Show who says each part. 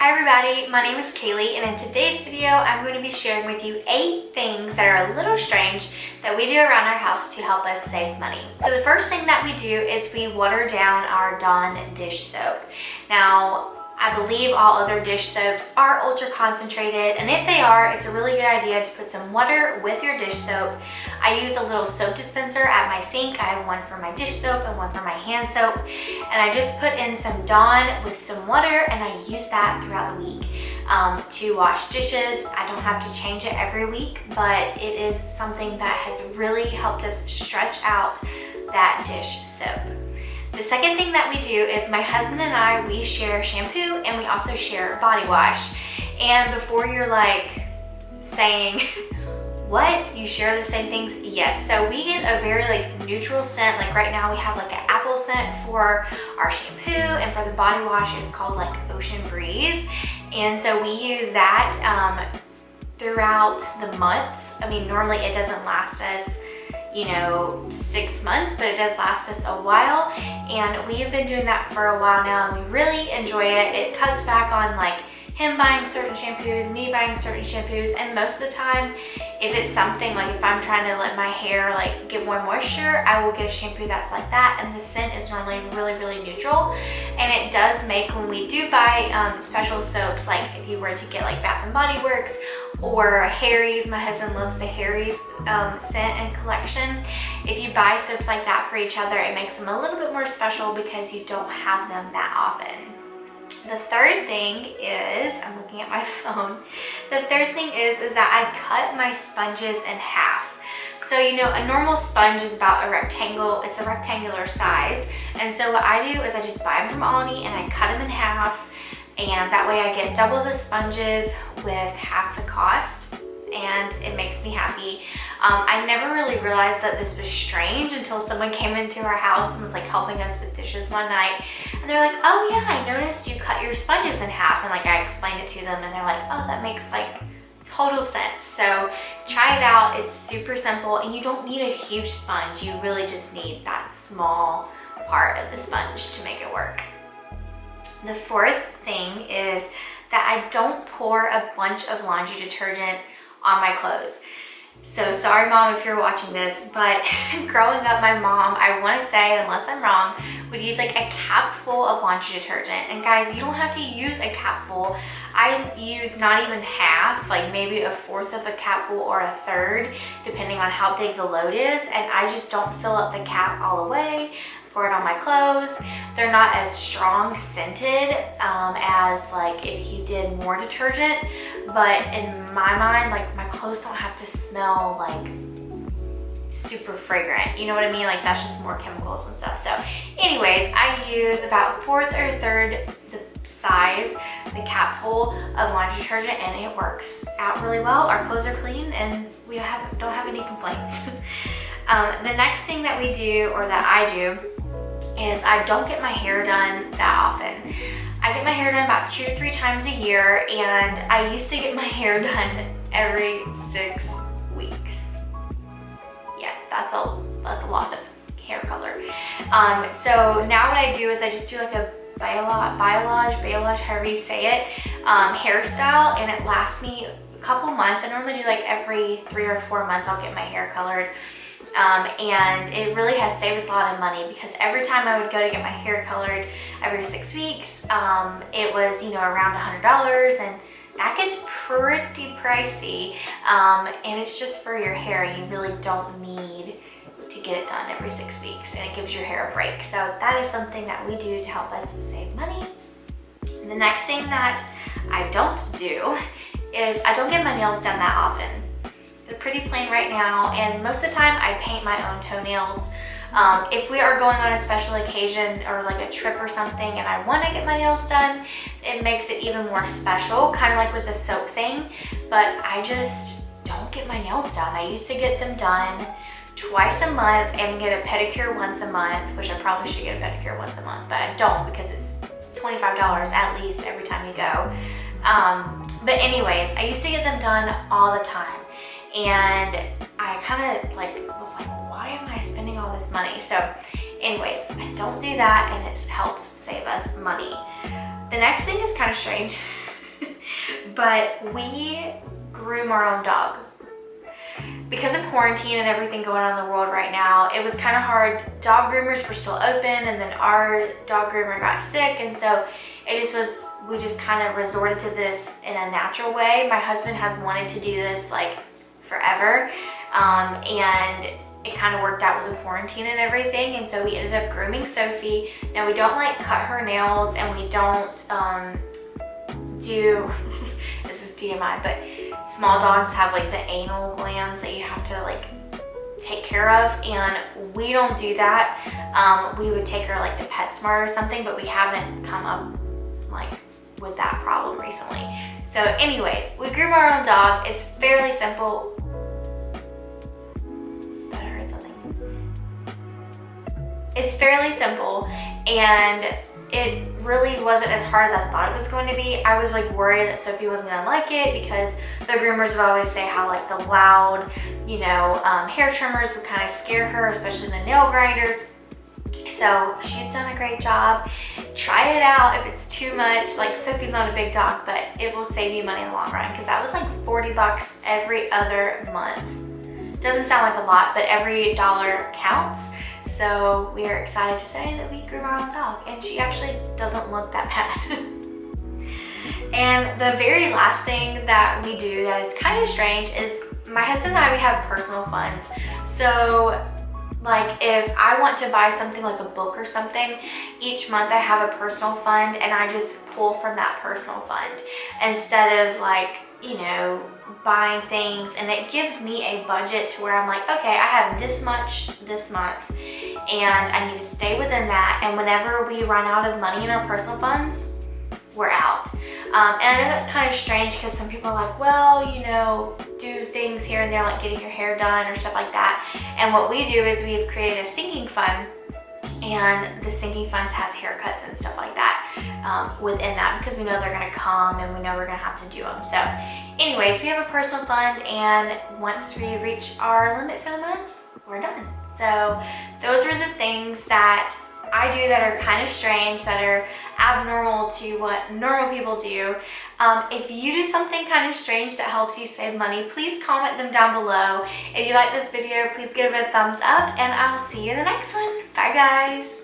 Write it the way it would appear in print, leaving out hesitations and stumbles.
Speaker 1: Hi everybody, my name is Kaylee, and in today's video I'm going to be sharing with you 8 things that are a little strange that we do around our house to help us save money. So the first thing that we do is we water down our Dawn dish soap. Now, I believe all other dish soaps are ultra concentrated, and if they are, it's a really good idea to put some water with your dish soap. I use a little soap dispenser at my sink. I have one for my dish soap and one for my hand soap, and I just put in some Dawn with some water, and I use that throughout the week to wash dishes. I don't have to change it every week, but it is something that has really helped us stretch out that dish soap. The second thing that we do is my husband and I, we share shampoo and we also share body wash. And before you're like saying, what? You share the same things? Yes. So we get a very like neutral scent. Like right now we have like an apple scent for our shampoo, and for the body wash it's called like Ocean Breeze. And so we use that throughout the months. I mean, normally it doesn't last us 6 months, but it does last us a while, and we have been doing that for a while now, and we really enjoy it. It cuts back on like him buying certain shampoos, me buying certain shampoos, and most of the time, if it's something like if I'm trying to let my hair like get more moisture, I will get a shampoo that's like that, and the scent is normally really neutral. And it does make, when we do buy special soaps, like if you were to get like Bath and Body Works or Harry's, my husband loves the Harry's scent and collection. If you buy soaps like that for each other, it makes them a little bit more special because you don't have them that often. The third thing is, I'm looking at my phone, the third thing is that I cut my sponges in half. So a normal sponge is about a rectangle, it's a rectangular size, and so what I do is I just buy them from Aldi and I cut them in half, and that way I get double the sponges with half the cost, and it makes me happy. I never really realized that this was strange until someone came into our house and was like helping us with dishes one night, and they're like, oh yeah, I noticed you cut your sponges in half, and like I explained it to them, and they're like, oh, that makes like total sense. So try it out, it's super simple, and you don't need a huge sponge, you really just need that small part of the sponge to make it work. The fourth thing is that I don't pour a bunch of laundry detergent on my clothes. So sorry mom if you're watching this, but growing up my mom, I want to say, unless I'm wrong, would use like a cap full of laundry detergent. And guys, you don't have to use a cap full. I use not even half, like maybe a fourth of a cap full or a third, depending on how big the load is. And I just don't fill up the cap all the way, pour it on my clothes. They're not as strong scented as like if you did more detergent, but in my mind, like my clothes don't have to smell like super fragrant, you know what I mean? Like that's just more chemicals and stuff. So anyways, I use about fourth or third the size, the capful of laundry detergent, and it works out really well. Our clothes are clean and we don't have any complaints. The next thing that we do, or that I do, is I don't get my hair done that often. I get my hair done about 2 to 3 times a year, and I used to get my hair done every 6 weeks. Yeah, that's a lot of hair color. So now what I do is I just do like a balayage, however you say it, hairstyle, and it lasts me a couple months. I normally do like every 3 or 4 months I'll get my hair colored. And it really has saved us a lot of money, because every time I would go to get my hair colored every 6 weeks, it was, around $100, and that gets pretty pricey. And it's just for your hair. You really don't need to get it done every 6 weeks, and it gives your hair a break. So that is something that we do to help us save money. The next thing that I don't do is I don't get my nails done that often. They're pretty plain right now, and most of the time I paint my own toenails. If we are going on a special occasion or like a trip or something and I want to get my nails done, it makes it even more special, kind of like with the soap thing, but I just don't get my nails done. I used to get them done twice a month and get a pedicure once a month, which I probably should get a pedicure once a month, but I don't, because it's $25 at least every time you go. But anyways, I used to get them done all the time. And I kind of was like, why am I spending all this money? So anyways, I don't do that, and it helps save us money. The next thing is kind of strange. But we groom our own dog. Because of quarantine and everything going on in the world right now, it was kind of hard. Dog groomers were still open, and then our dog groomer got sick, and so it just was, we just kind of resorted to this in a natural way. My husband has wanted to do this like forever, and it kind of worked out with the quarantine and everything, and so we ended up grooming Sophie. Now we don't like cut her nails, and we don't do, this is TMI, but small dogs have like the anal glands that you have to like take care of, and we don't do that. We would take her like to PetSmart or something, but we haven't come up like with that problem recently. So anyways, we groom our own dog. It's fairly simple. That I heard something. It's fairly simple, and it really wasn't as hard as I thought it was going to be. I was like worried that Sophie wasn't gonna like it because the groomers would always say how like the loud, you know, hair trimmers would kind of scare her, especially the nail grinders. So she's done a great job. Try it out if it's too much. Like, Sophie's not a big dog, but it will save you money in the long run, because that was like 40 bucks every other month. Doesn't sound like a lot, but every dollar counts. So we are excited to say that we groom our own dog, and she actually doesn't look that bad. And the very last thing that we do that is kind of strange is my husband and I, we have personal funds. So like if I want to buy something like a book or something, each month I have a personal fund, and I just pull from that personal fund instead of like, you know, buying things. And it gives me a budget to where I'm like, okay, I have this much this month, and I need to stay within that. And whenever we run out of money in our personal funds, we're out. And I know that's kind of strange because some people are like, well, you know, do things here and there like getting your hair done or stuff like that. And what we do is we've created a sinking fund, and the sinking funds has haircuts and stuff like that within that, because we know they're going to come and we know we're going to have to do them. So anyways, we have a personal fund, and once we reach our limit for the month, we're done. So those are the things that I do that are kind of strange, that are abnormal to what normal people do. If you do something kind of strange that helps you save money, please comment them down below. If you like this video, please give it a thumbs up, and I'll see you in the next one. Bye guys.